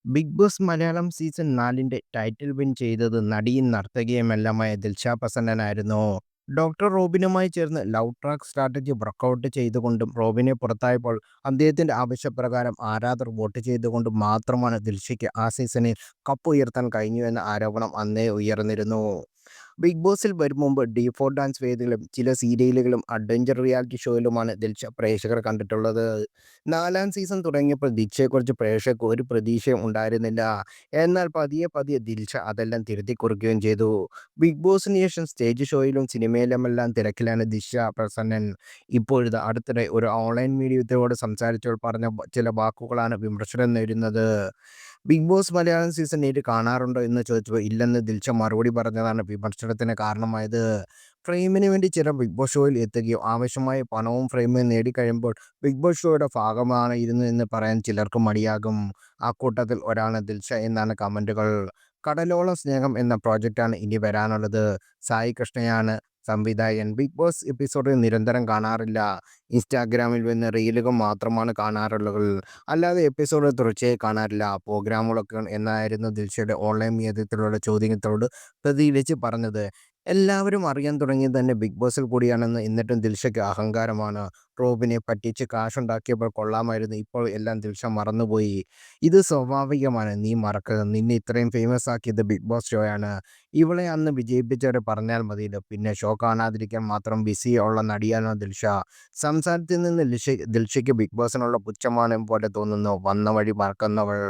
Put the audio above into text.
Big Boss Malayalam season 4ന്റെ title win ചെയ്തത് നടിയും നർത്തകിയുമെല്ലാമായ ദിൽഷ പ്രസന്നനായിരുന്നു. ഡോക്ടർ റോബിനുമായി ചേർന്ന് ലവ് ട്രാക്ക് സ്ട്രാറ്റജി വർക്കൗട്ട് ചെയ്തുകൊണ്ടും റോബിനെ പുറത്തായപ്പോൾ അദ്ദേഹത്തിന്റെ ആവശ്യപ്രകാരം ആരാധകർ വോട്ട് ചെയ്തുകൊണ്ടും മാത്രമാണ് ദിൽഷയ്ക്ക് ആ സീസണിൽ കപ്പ് ഉയർത്താൻ കഴിഞ്ഞു എന്ന ആരോപണം അന്നേ ഉയർന്നിരുന്നു. ബിഗ് ബോസിൽ വരും മുമ്പ് ഡി4 ഡാൻസ് വേദികളും ചില സീരിയലുകളും അഡ്വഞ്ചർ റിയാലിറ്റി ഷോയിലുമാണ് ദിൽഷ പ്രേക്ഷകർ കണ്ടിട്ടുള്ളത്. 4ാം സീസൺ തുടങ്ങിയപ്പോൾ ദിൽഷയെക്കുറിച്ച് പ്രേക്ഷകർക്ക് ഒരു പ്രതീക്ഷയും ഉണ്ടായിരുന്നില്ല. എന്നാൽ പതിയെ പതിയെ ദിൽഷ അതെല്ലാം തിരുത്തിക്കുറിക്കുകയും ചെയ്തു. ബിഗ് ബോസിന് ശേഷം സ്റ്റേജ് ഷോയിലും സിനിമയിലുമെല്ലാം തിരക്കിലാണ് ദിൽഷ പ്രസന്നൻ. ഇപ്പോഴിതാ അടുത്തിടെ ഒരു ഓൺലൈൻ മീഡിയത്തോട് സംസാരിച്ചപ്പോൾ പറഞ്ഞ ചില വാക്കുകളാണ് വിമർശനം നേരിടുന്നത്. ബിഗ് ബോസ് മലയാളം സീസൺ 7 കാണാറുണ്ടോ എന്ന് ചോദിച്ചപ്പോൾ ഇല്ലെന്ന് ദിൽഷ മറുപടി പറഞ്ഞതാണ് വിമർശനത്തിന് കാരണമായത്. ഫ്രെയിമിന് വേണ്ടി ചിലർ ബിഗ് ബോസ് ഷോയിൽ എത്തുകയും ആവശ്യമായ പണവും ഫ്രെയിമും നേടിക്കഴിയുമ്പോൾ ബിഗ് ബോസ് ഷോയുടെ ഭാഗമായിരുന്നു എന്ന് പറയാൻ ചിലർക്ക് മടിയാകും. അക്കൂട്ടത്തിൽ ഒരാളാണ് ദിൽഷ എന്നാണ് കമന്റുകൾ. കടലോളം സ്നേഹം എന്ന പ്രോജക്റ്റാണ് ഇനി വരാനുള്ളത്. സായി കൃഷ്ണയാണ് സംവിധായകൻ. ബിഗ് ബോസ് എപ്പിസോഡ് നിരന്തരം കാണാറില്ല. ഇൻസ്റ്റാഗ്രാമിൽ വരുന്ന റീലുകൾ മാത്രമാണ് കാണാറുള്ളത്. അല്ലാതെ എപ്പിസോഡ് തുടർച്ചയായി കാണാറില്ല. പ്രോഗ്രാമുകളൊക്കെ എന്നായിരുന്നു ദിൽഷയുടെ ഓൺലൈൻ മീഡിയത്തിലുള്ള ചോദ്യങ്ങളോട് പ്രതികരിച്ച് പറഞ്ഞത്. എല്ലാവരും അറിയാൻ തുടങ്ങിയത് തന്നെ ബിഗ് ബോസിൽ കൂടിയാണെന്ന്. എന്നിട്ടും ദിൽഷയ്ക്ക് അഹങ്കാരമാണ്. റോബിനെ പറ്റിച്ച് കാശുണ്ടാക്കിയപ്പോൾ കൊള്ളാമായിരുന്നു. ഇപ്പോൾ എല്ലാം ദിൽഷ മറന്നുപോയി. ഇത് സ്വാഭാവികമാണ്. നീ മറക്കുക. നിന്നെ ഇത്രയും ഫേമസ് ആക്കിയത് ബിഗ് ബോസ് ഷോയാണ്. ഇവളെ അന്ന് വിജയിപ്പിച്ചവരെ പറഞ്ഞാൽ മതിയല്ലോ. പിന്നെ ഷോ കാണാതിരിക്കാൻ മാത്രം ബിസി ഉള്ള നടിയാണോ ദിൽഷ? സംസാരത്തിൽ നിന്ന് ദിൽഷയ്ക്ക് ബിഗ് ബോസിനുള്ള പുച്ഛമാനം പോലെ തോന്നുന്നു. വന്ന വഴി മറക്കുന്നവൾ.